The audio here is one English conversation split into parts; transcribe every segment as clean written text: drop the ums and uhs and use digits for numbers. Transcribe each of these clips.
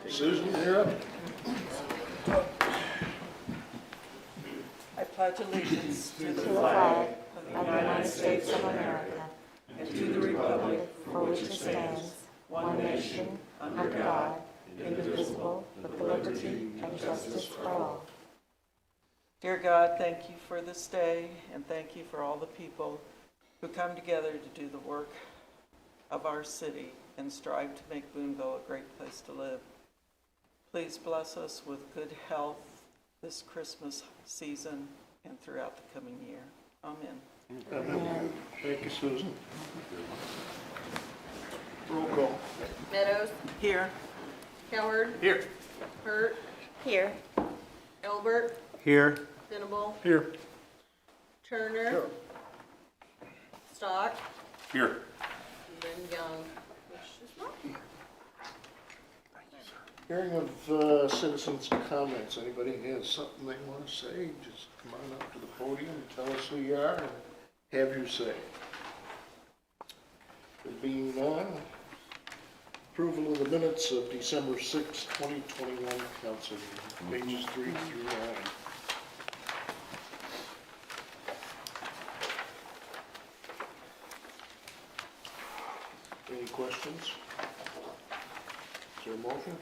Susan, you're up. I pledge allegiance to the flag of the United States of America and to the republic for which it stands, one nation, under God, indivisible, with liberty and justice for all. Dear God, thank you for this day, and thank you for all the people who come together to do the work of our city and strive to make Boonville a great place to live. Please bless us with good health this Christmas season and throughout the coming year. Amen. Amen. Thank you, Susan. Roll call. Meadows, Here. Coward, Here. Hurt, Here. Elbert, Here. Venable, Here. Turner, Stock, Here. and then Young, which is not here. Hearing of citizens' comments. Anybody has something they want to say, just come on up to the podium and tell us who you are and have your say. There being none, approval of the minutes of December 6, 2021 council meeting, pages 3 through 9. Any questions? Is there a motion?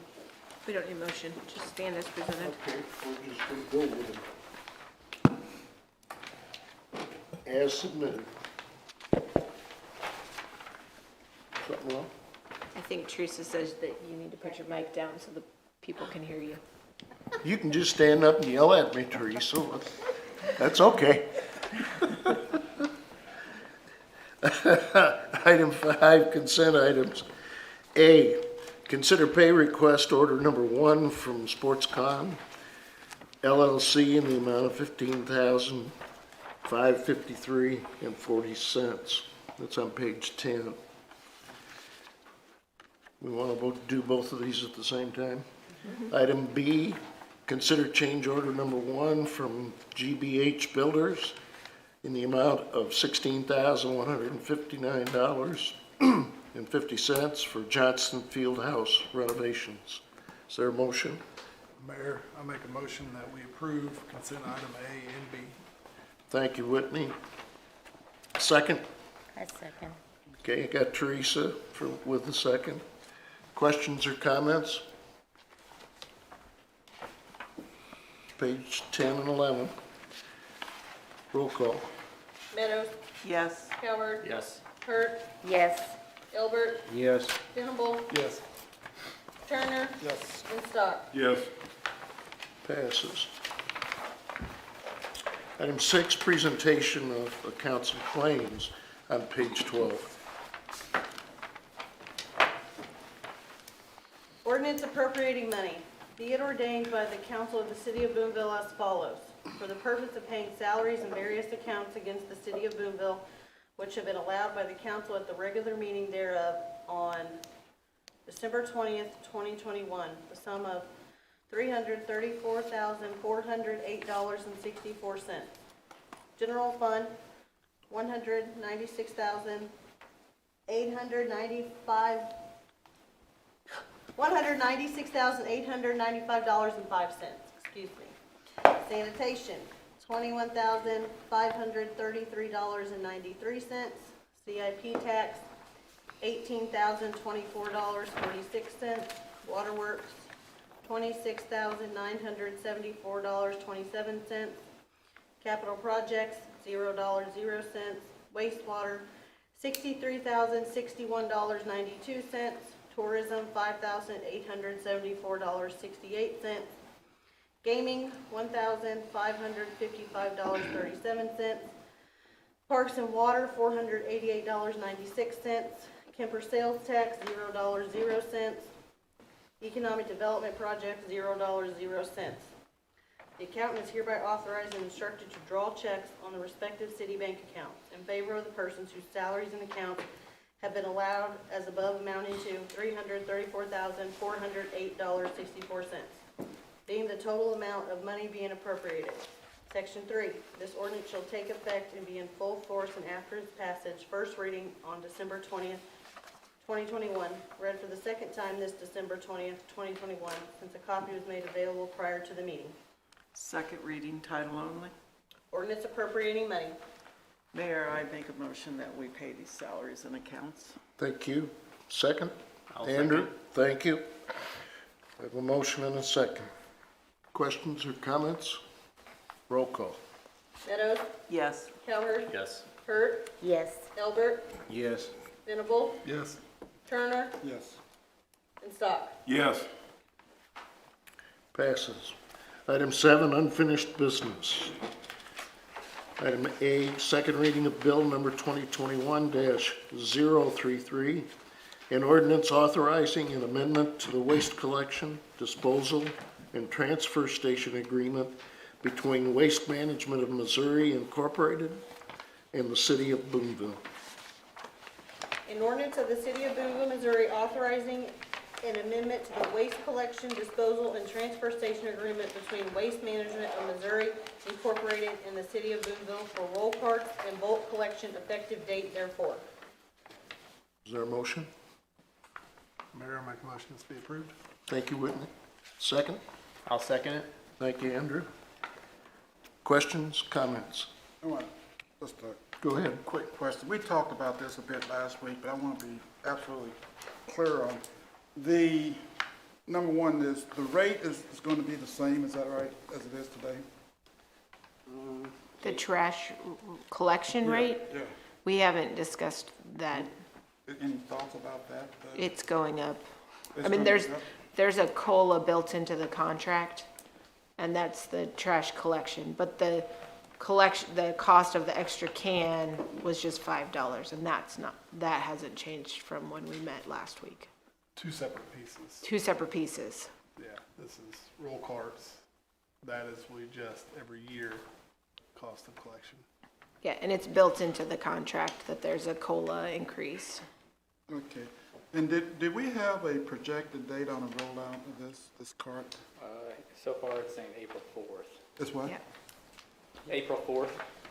We don't need motion, just stand as presented. Okay, we're just going to go with it. As submitted. Something wrong? I think Teresa says that you need to put your mic down so the people can hear you. You can just stand up and yell at me, Teresa. That's okay. Item 5, consent items. A, consider pay request order number 1 from SportsCon LLC in the amount of $15,553.40. That's on page 10. We want to do both of these at the same time. Item B, consider change order number 1 from GBH Builders in the amount of $16,159.50 for Johnston Fieldhouse renovations. Is there a motion? Mayor, I make a motion that we approve consent item A and B. Thank you, Whitney. Second? I second. Okay, I got Teresa with the second. Questions or comments? Page 10 and 11. Roll call. Meadows, Yes. Coward, Yes. Hurt, Yes. Elbert, Yes. Venable, Yes. Turner, Yes. and Stock. Yes. Passes. Item 6, presentation of accounts and claims on page 12. Ordinance appropriating money. Be it ordained by the council of the city of Boonville as follows. For the purpose of paying salaries and various accounts against the city of Boonville, which have been allowed by the council at the regular meeting thereof on December 20th, 2021, the sum of $334,408.64. General fund, $196,895.05, excuse me. Sanitation, $21,533.93. CIP tax, $18,024.46. Waterworks, $26,974.27. Capital projects, $0.00. Wastewater, $63,061.92. Tourism, $5,874.68. Gaming, $1,555.37. Parks and Water, $488.96. Kemper sales tax, $0.00. Economic Development Project, $0.00. The accountant is hereby authorized and instructed to draw checks on the respective city bank accounts in favor of the persons whose salaries and accounts have been allowed as above, amounting to $334,408.64, being the total amount of money being appropriated. Section 3, this ordinance shall take effect and be in full force and after its passage, first reading on December 20th, 2021, read for the second time this December 20th, 2021, since a copy was made available prior to the meeting. Second reading, title only. Ordinance appropriating money. Mayor, I make a motion that we pay these salaries and accounts. Thank you. Second? I'll Andrew, second. thank you. I have a motion and a second. Questions or comments? Roll call. Meadows, Yes. Cowherd, Yes. Hurt, Yes. Elbert, Yes. Venable, Yes. Turner, Yes. and Stock. Yes. Passes. Item 7, unfinished business. Item A, second reading of bill number 2021-033, an ordinance authorizing an amendment to the waste collection, disposal, and transfer station agreement between Waste Management of Missouri Incorporated and the City of Boonville. An ordinance of the City of Boonville, Missouri authorizing an amendment to the waste collection, disposal, and transfer station agreement between Waste Management of Missouri Incorporated and the City of Boonville for roll carts and bulk collection effective date therefore. Is there a motion? Mayor, I make a motion this be approved. Thank you, Whitney. Second? I'll second it. Thank you, Andrew. Questions, comments? I want just a Go ahead. quick question. We talked about this a bit last week, but I want to be absolutely clear on. The, number one is, the rate is going to be the same, is that right, as it is today? The trash collection rate, Yeah. we haven't discussed that. Any thoughts about that? It's going up. It's I mean, gonna there's, be up? there's a COLA built into the contract, and that's the trash collection. But the collection, the cost of the extra can was just $5, and that's not, that hasn't changed from when we met last week. Two separate pieces. Two separate pieces. Yeah, this is roll carts. That is, we adjust every year cost of collection. Yeah, and it's built into the contract that there's a COLA increase. Okay. And did we have a projected date on the rollout of this cart? So far it's saying April 4th. This what? Yeah, April 4th?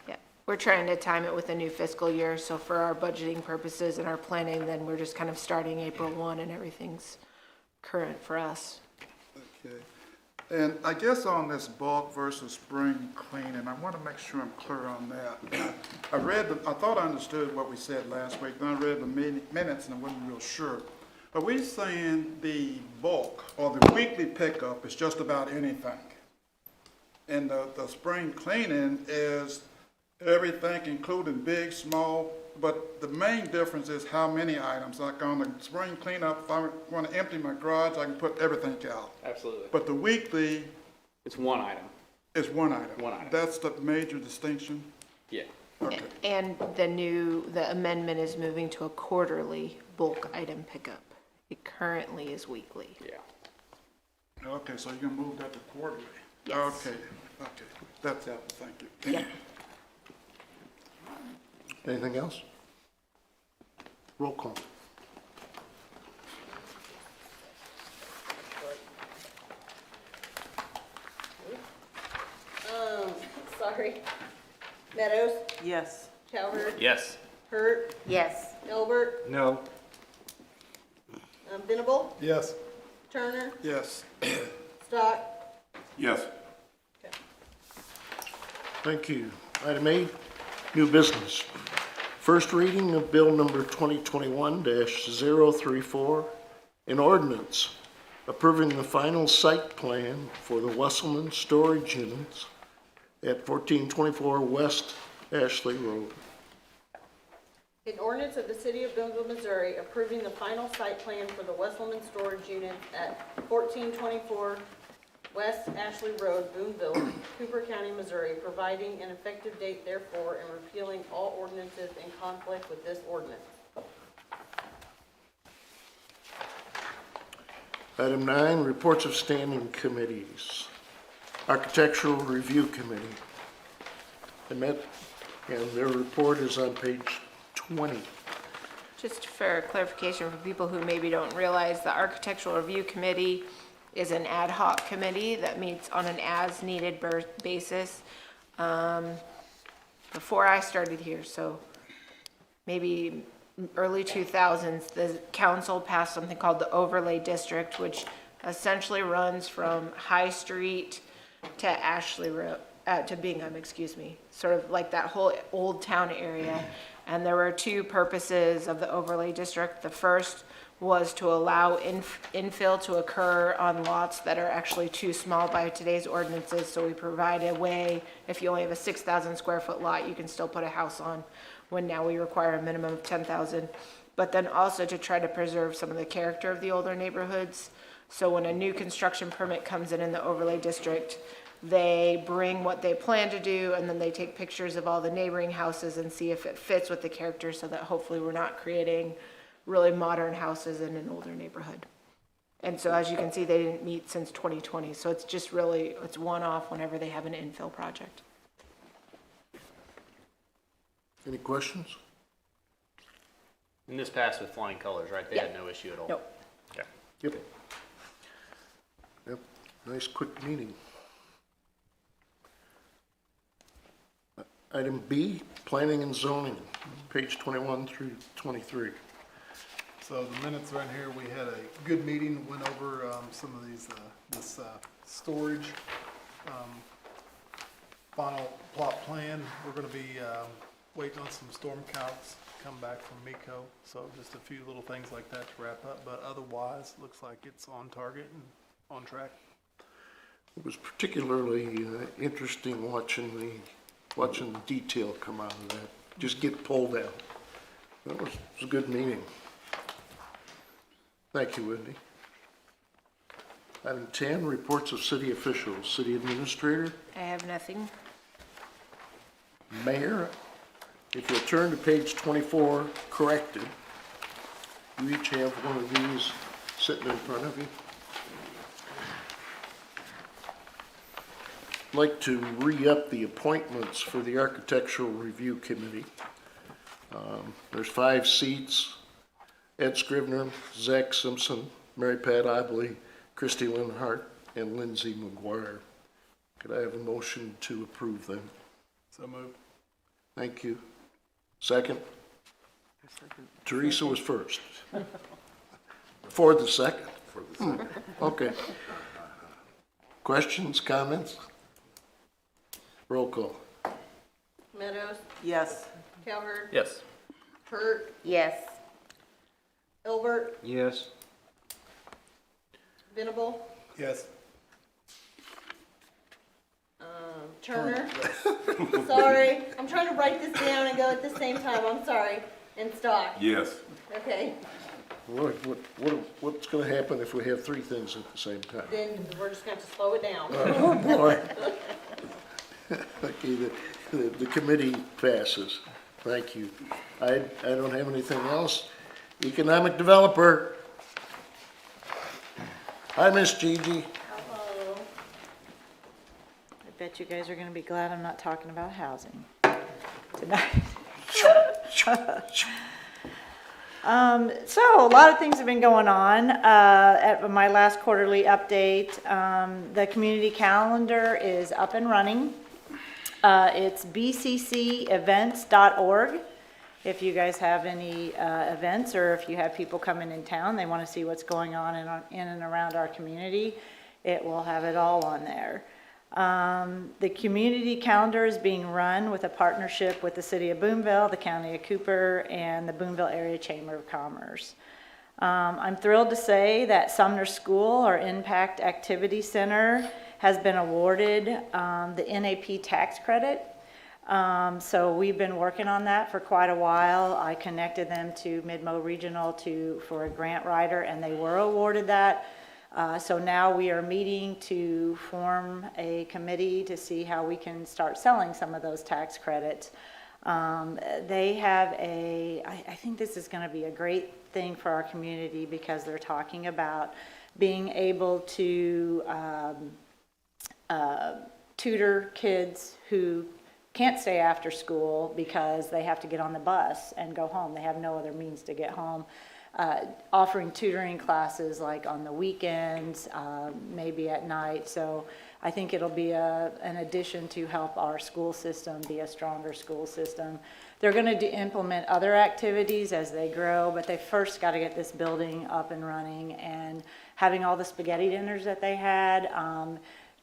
yeah. We're trying to time it with the new fiscal year, so for our budgeting purposes and our planning, then we're just kind of starting April 1 and everything's current for us. Okay. And I guess on this bulk versus spring cleaning, I want to make sure I'm clear on that. I thought I understood what we said last week, then I read the minutes and I wasn't real sure. Are we saying the bulk or the weekly pickup is just about anything? And the spring cleaning is everything, including big, small, but the main difference is how many items. Like on the spring cleanup, if I want to empty my garage, I can put everything out. Absolutely. But the weekly It's one item. is one item. One item. That's the major distinction? Yeah. Okay. And the amendment is moving to a quarterly bulk item pickup. It currently is weekly. Yeah. Okay, so you're gonna move that to quarterly? Yes. Okay, that's helpful, thank you. Yeah. Anything else? Roll call. Sorry. Meadows, Yes. Cowherd, Yes. Hurt, Yes. Elbert, No. Venable, Yes. Turner, Yes, Stock. Yes. Thank you. Item 8, new business. First reading of bill number 2021-034, an ordinance approving the final site plan for the Wesselman storage units at 1424 West Ashley Road. An ordinance of the City of Boonville, Missouri approving the final site plan for the Wesselman storage unit at 1424 West Ashley Road, Boonville, Cooper County, Missouri, providing an effective date therefore and repealing all ordinances in conflict with this ordinance. Item 9, reports of standing committees. Architectural Review Committee. They met, and their report is on page 20. Just for clarification for people who maybe don't realize, the Architectural Review Committee is an ad hoc committee that meets on an as-needed basis. Before I started here, so maybe early 2000s, the council passed something called the overlay district, which essentially runs from High Street to Ashley Road, to Bingham, excuse me, sort of like that whole old town area. And there were two purposes of the overlay district. The first was to allow infill to occur on lots that are actually too small by today's ordinances. So we provide a way, if you only have a 6,000 square foot lot, you can still put a house on, when now we require a minimum of 10,000. But then also to try to preserve some of the character of the older neighborhoods. So when a new construction permit comes in the overlay district, they bring what they plan to do, and then they take pictures of all the neighboring houses and see if it fits with the character, so that hopefully we're not creating really modern houses in an older neighborhood. And so as you can see, they didn't meet since 2020, so it's just really, it's one-off whenever they have an infill project. Any questions? And this passed with flying colors, right? They had no issue at all? Nope. Okay. Yep. Yep, nice quick meeting. Item B, planning and zoning, page 21 through 23. So the minutes right here, we had a good meeting, went over some of these, this storage, final plot plan. We're gonna be waiting on some storm counts to come back from MECO. So just a few little things like that to wrap up, but otherwise, looks like it's on target and on track. It was particularly interesting watching the detail come out of that, just get pulled out. It was a good meeting. Thank you, Wendy. Item 10, reports of city officials. City administrator, I have nothing. mayor. If you'll turn to page 24, corrected, you each have one of these sitting in front of you. I'd like to re-up the appointments for the Architectural Review Committee. There's 5 seats: Ed Scrivener, Zach Simpson, Mary Pat Obley, Christy Linhart, and Lindsay McGuire. Could I have a motion to approve them? So moved. Thank you. Second? Teresa was first. For the second? For the second. Okay. Questions, comments? Roll call. Meadows, Yes. Cowherd, Yes. Hurt, Yes. Ilbert, Yes. Venable, Yes. Turner. Sorry, I'm trying to write this down and go at the same time, I'm sorry. And Stock, Yes. okay, What's gonna happen if we have 3 things at the same time? then we're just going to slow it down. Oh, boy. Okay, the committee passes. Thank you. I don't have anything else. Economic developer. Hi, Miss Gigi. Hello. I bet you guys are gonna be glad I'm not talking about housing tonight. So a lot of things have been going on. At my last quarterly update, the community calendar is up and running. It's bccevents.org. If you guys have any events, or if you have people coming in town, they want to see what's going on in and around our community, it will have it all on there. The community calendar is being run with a partnership with the City of Boonville, the County of Cooper, and the Boonville Area Chamber of Commerce. I'm thrilled to say that Sumner School, our Impact Activity Center, has been awarded the NAP tax credit. So we've been working on that for quite a while. I connected them to Midmo Regional for a grant writer, and they were awarded that. So now we are meeting to form a committee to see how we can start selling some of those tax credits. They have I think this is going to be a great thing for our community, because they're talking about being able to tutor kids who can't stay after school because they have to get on the bus and go home. They have no other means to get home. Offering tutoring classes like on the weekends, maybe at night. So I think it'll be an addition to help our school system be a stronger school system. They're going to implement other activities as they grow, but they first got to get this building up and running, and having all the spaghetti dinners that they had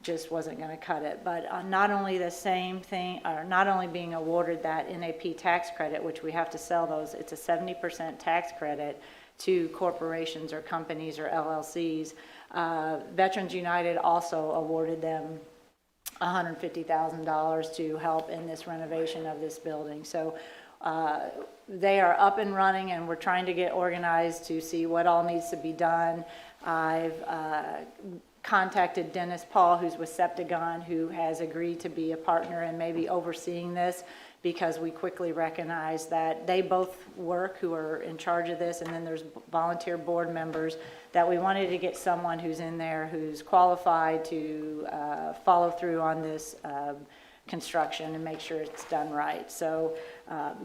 just wasn't going to cut it. But not only the same thing, or not only being awarded that NAP tax credit, which we have to sell those, it's a 70% tax credit to corporations or companies or LLCs. Veterans United also awarded them $150,000 to help in this renovation of this building. So they are up and running, and we're trying to get organized to see what all needs to be done. I've contacted Dennis Paul, who's with Septagon, who has agreed to be a partner and maybe overseeing this, because we quickly recognize that they both work, who are in charge of this, and then there's volunteer board members, that we wanted to get someone who's in there who's qualified to follow through on this construction and make sure it's done right. So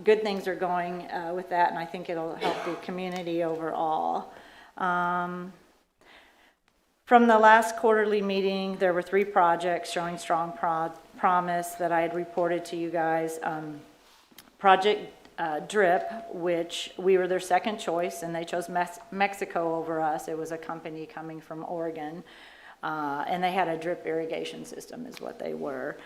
good things are going with that, and I think it'll help the community overall. From the last quarterly meeting, there were 3 projects showing strong promise that I had reported to you guys. Project DRIP, which we were their second choice, and they chose Mexico over us. It was a company coming from Oregon, and they had a drip irrigation system is what they were.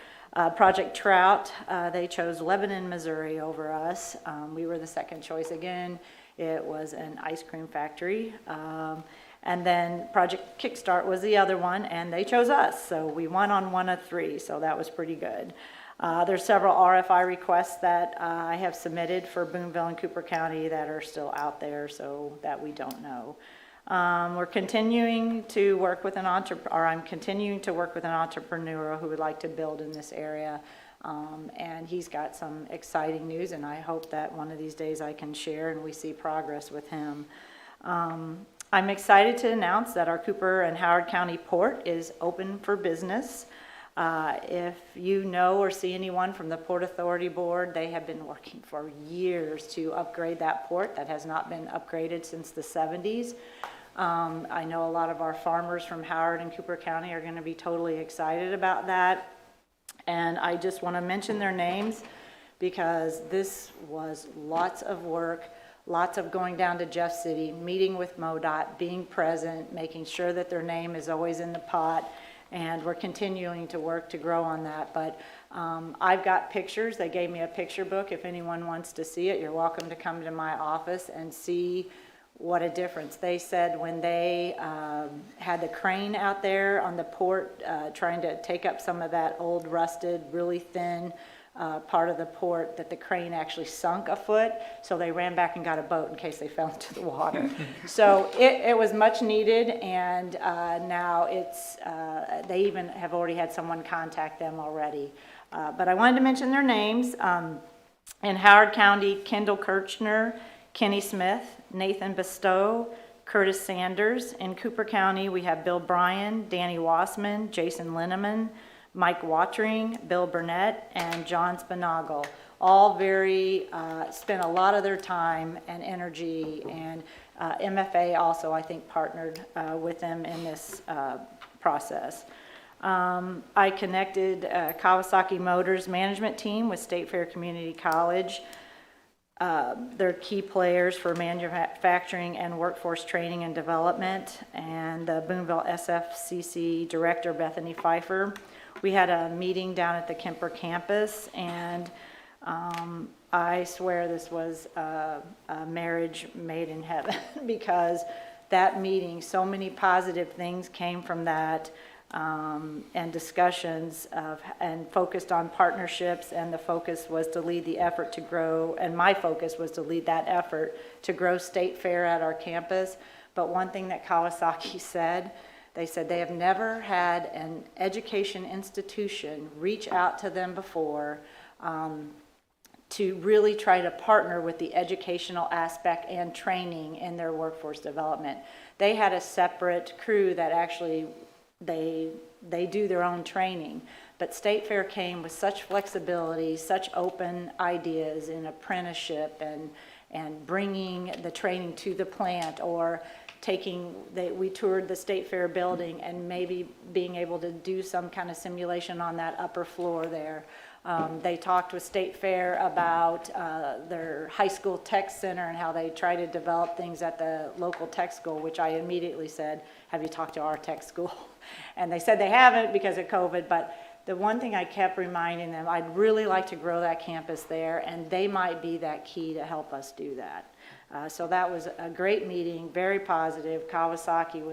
Project Trout, they chose Lebanon, Missouri over us. We were the second choice again. It was an ice cream factory. And then Project Kickstart was the other one, and they chose us. So we won on 1 of 3, so that was pretty good. There's several RFI requests that I have submitted for Boonville and Cooper County that are still out there, so that we don't know. We're continuing to work with I'm continuing to work with an entrepreneur who would like to build in this area. And he's got some exciting news, and I hope that one of these days I can share and we see progress with him. I'm excited to announce that our Cooper and Howard County Port is open for business. If you know or see anyone from the Port Authority Board, they have been working for years to upgrade that port that has not been upgraded since the 70s. I know a lot of our farmers from Howard and Cooper County are going to be totally excited about that. And I just want to mention their names because this was lots of work. Lots of going down to Jeff City, meeting with MoDOT, being present, making sure that their name is always in the pot, and we're continuing to work to grow on that. But I've got pictures. They gave me a picture book. If anyone wants to see it, you're welcome to come to my office and see what a difference. They said when they had the crane out there on the port trying to take up some of that old rusted, really thin part of the port, that the crane actually sunk a foot, so they ran back and got a boat in case they fell into the water. So it was much needed, and now it's they even have already had someone contact them already. But I wanted to mention their names. In Howard County, Kendall Kirchner, Kenny Smith, Nathan Bestow, Curtis Sanders. In Cooper County, we have Bill Bryan, Danny Wassman, Jason Linneman, Mike Watering, Bill Burnett, and John Spinagle. All spent a lot of their time and energy, and MFA also, I think, partnered with them in this process. I connected Kawasaki Motors management team with State Fair Community College. They're key players for manufacturing and workforce training and development, and the Boonville SFCC director, Bethany Pfeiffer. We had a meeting down at the Kemper campus, and I swear this was a marriage made in heaven because that meeting, so many positive things came from that, and discussions and focused on partnerships, and the focus was to lead the effort to grow, and my focus was to lead that effort to grow State Fair at our campus. But one thing that Kawasaki said, they said they have never had an education institution reach out to them before to really try to partner with the educational aspect and training in their workforce development. They had a separate crew that actually they do their own training, but State Fair came with such flexibility, such open ideas in apprenticeship and bringing the training to the plant, or we toured the State Fair building and maybe being able to do some kind of simulation on that upper floor there. They talked with State Fair about their high school tech center and how they try to develop things at the local tech school, which I immediately said, have you talked to our tech school? And they said they haven't because of COVID, but the one thing I kept reminding them, I'd really like to grow that campus there, and they might be that key to help us do that. So that was a great meeting, very positive. Kawasaki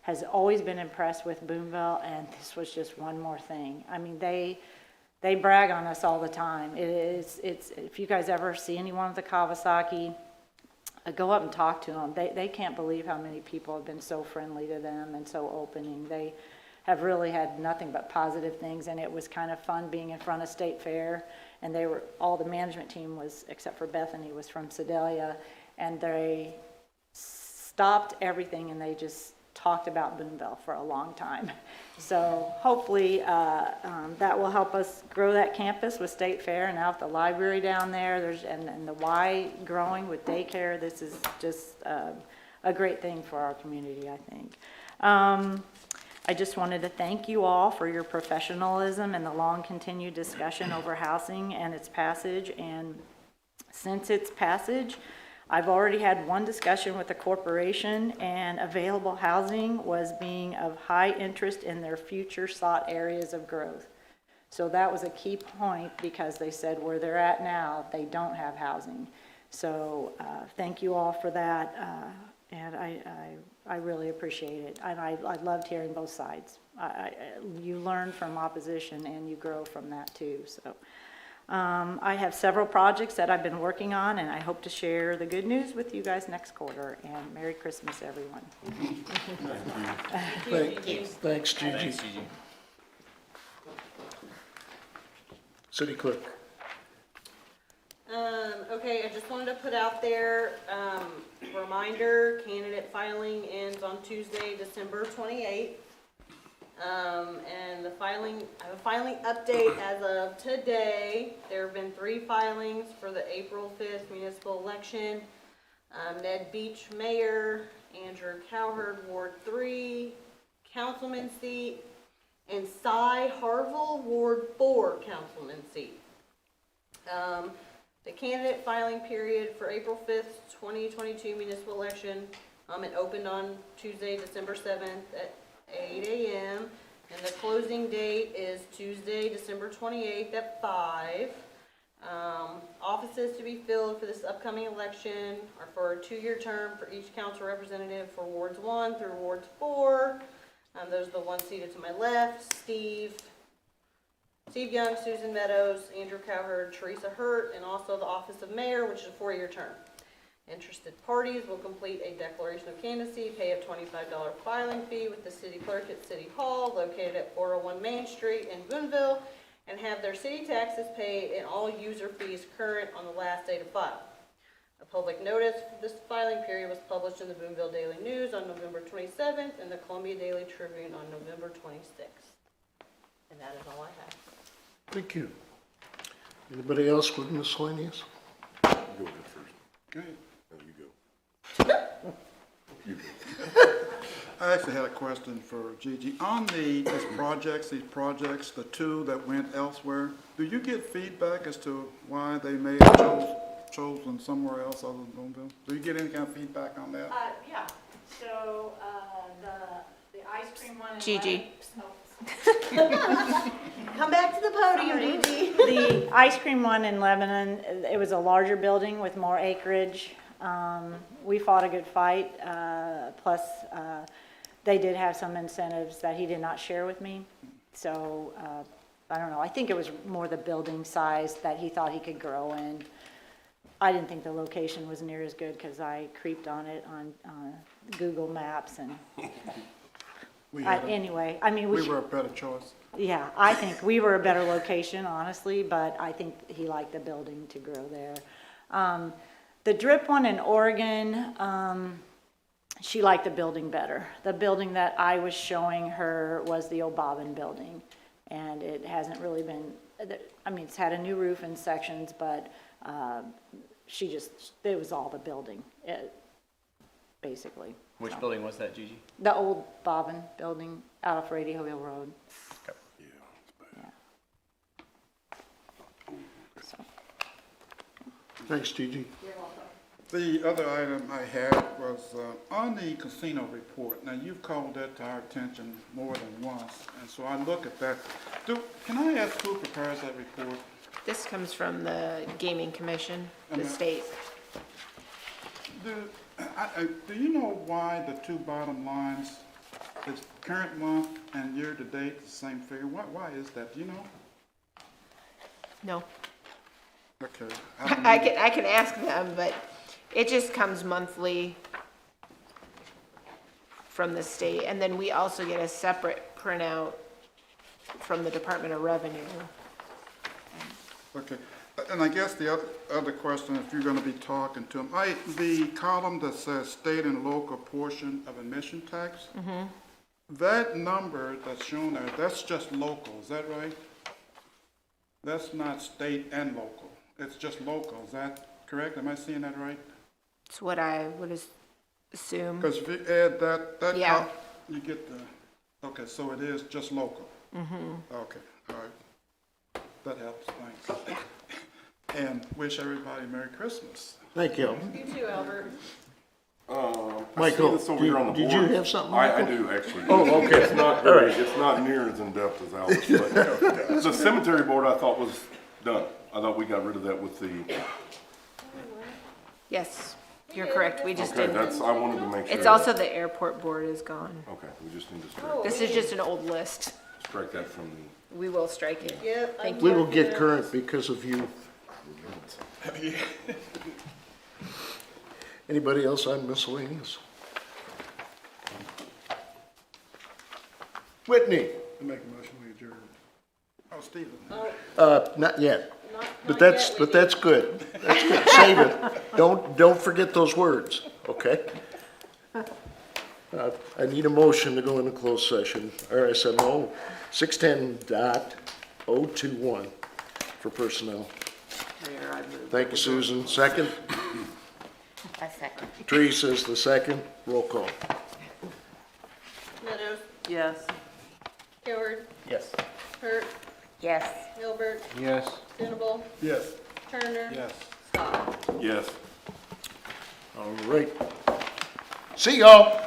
has always been impressed with Boonville, and this was just one more thing. I mean, they brag on us all the time. It's if you guys ever see anyone at the Kawasaki, go up and talk to them. They can't believe how many people have been so friendly to them and so opening. They have really had nothing but positive things, and it was kind of fun being in front of State Fair. And all the management team was, except for Bethany, was from Sedalia, and they stopped everything and they just talked about Boonville for a long time. So hopefully that will help us grow that campus with State Fair, and now with the library down there, and the Y growing with daycare. This is just a great thing for our community, I think. I just wanted to thank you all for your professionalism and the long continued discussion over housing and its passage. And since its passage, I've already had one discussion with the corporation, and available housing was being of high interest in their future sought areas of growth. So that was a key point, because they said where they're at now, they don't have housing. So thank you all for that, and I really appreciate it. And I loved hearing both sides. You learn from opposition and you grow from that too. So. I have several projects that I've been working on, and I hope to share the good news with you guys next quarter. And Merry Christmas, everyone. Thanks, Gigi. City Clerk. Okay, I just wanted to put out there, reminder, candidate filing ends on Tuesday, December 28th. And I have a filing update as of today. There have been 3 filings for the April 5th municipal election. Ned Beach, Mayor, Andrew Cowherd, Ward 3, Councilman seat, and Cy Harville, Ward 4, Councilman seat. The candidate filing period for April 5th, 2022 municipal election, it opened on Tuesday, December 7th at 8 a.m. and the closing date is Tuesday, December 28th at 5. Offices to be filled for this upcoming election are for a 2-year term for each council representative for Wards 1 through Wards 4. Those are the ones seated to my left: Steve Young, Susan Meadows, Andrew Cowherd, Teresa Hurt, and also the office of mayor, which is a 4-year term. Interested parties will complete a declaration of candidacy, pay a $25 filing fee with the city clerk at City Hall, located at 401 Main Street in Boonville, and have their city taxes paid and all user fees current on the last date of file. A public notice for this filing period was published in the Boonville Daily News on November 27th and the Columbia Daily Tribune on November 26th. And that is all I have. Thank you. Anybody else with miscellaneous? Go ahead first. Go ahead. No, you go. I actually had a question for Gigi. On these projects, the 2 that went elsewhere, do you get feedback as to why they may have chosen somewhere else other than Boonville? Do you get any kind of feedback on that? Yeah. So the ice cream one. Gigi. Come back to the podium, Gigi. The ice cream one in Lebanon, it was a larger building with more acreage. We fought a good fight, plus they did have some incentives that he did not share with me. So I don't know, I think it was more the building size that he thought he could grow in. I didn't think the location was near as good because I creeped on it on Google Maps, and anyway, I mean, We were a better choice. yeah, I think we were a better location, honestly, but I think he liked the building to grow there. The drip one in Oregon, she liked the building better. The building that I was showing her was the old Bobbin building, and it hasn't really been, I mean, it's had a new roof in sections, but it was all the building, basically. Which building was that, Gigi? The old Bobbin building out of Radio Hill Road. Yeah, it's bad. Yeah. Thanks, Gigi. The other item I had was on the casino report. Now, you've called that to our attention more than once, and so I look at that. Can I ask who prepares that report? This comes from the Gaming Commission, the Uh-huh. state. Do you know why the two bottom lines, it's current month and year-to-date, the same figure? Why is that? Do you know? No. Okay. don't I know. can ask them, but it just comes monthly from the state. And then we also get a separate printout from the Department of Revenue. Okay, and I guess the other question, if you're gonna be talking to them, the column that says state and local portion of admission tax, that number that's shown there, that's just local, is that right? That's not state and local, it's just local, is that correct? Am I seeing that right? It's what I would assume. Because if you add that Yeah. column, you get the, okay, so it is just local? Okay, all right. That helps, thanks. And wish everybody Merry Christmas. Thank you. You too, Albert. I Michael, see this over here on the did you board. have something, I Michael? do, actually. Oh, okay. It's not All very, right. it's not near as in-depth as Alice, but the cemetery board I thought was done. I thought we got rid of that with the, Yes, you're correct. We just okay, didn't. that's, I wanted to make sure. It's also the airport board is gone. Okay, we just need to This is just an old list. strike that from the. We will strike it. Yep. Thank We will get current because of you. Anybody else on miscellaneous? Whitney? I make a motion, we adjourn. Oh, Stephen. Not yet, Not but yet, we that's good. That's good. Save it. Don't forget those words, okay? I need a motion to go into closed session, RSMO 610.021 for personnel. Mayor, I move. Thank you, Susan. Second? A second. Teresa is the second. Roll call. Meadows, Yes. Coward, Yes. Hurt, Yes. Hilbert, Yes. Venable, Yes. Turner. Yes. Scott. Yes. All right. See y'all.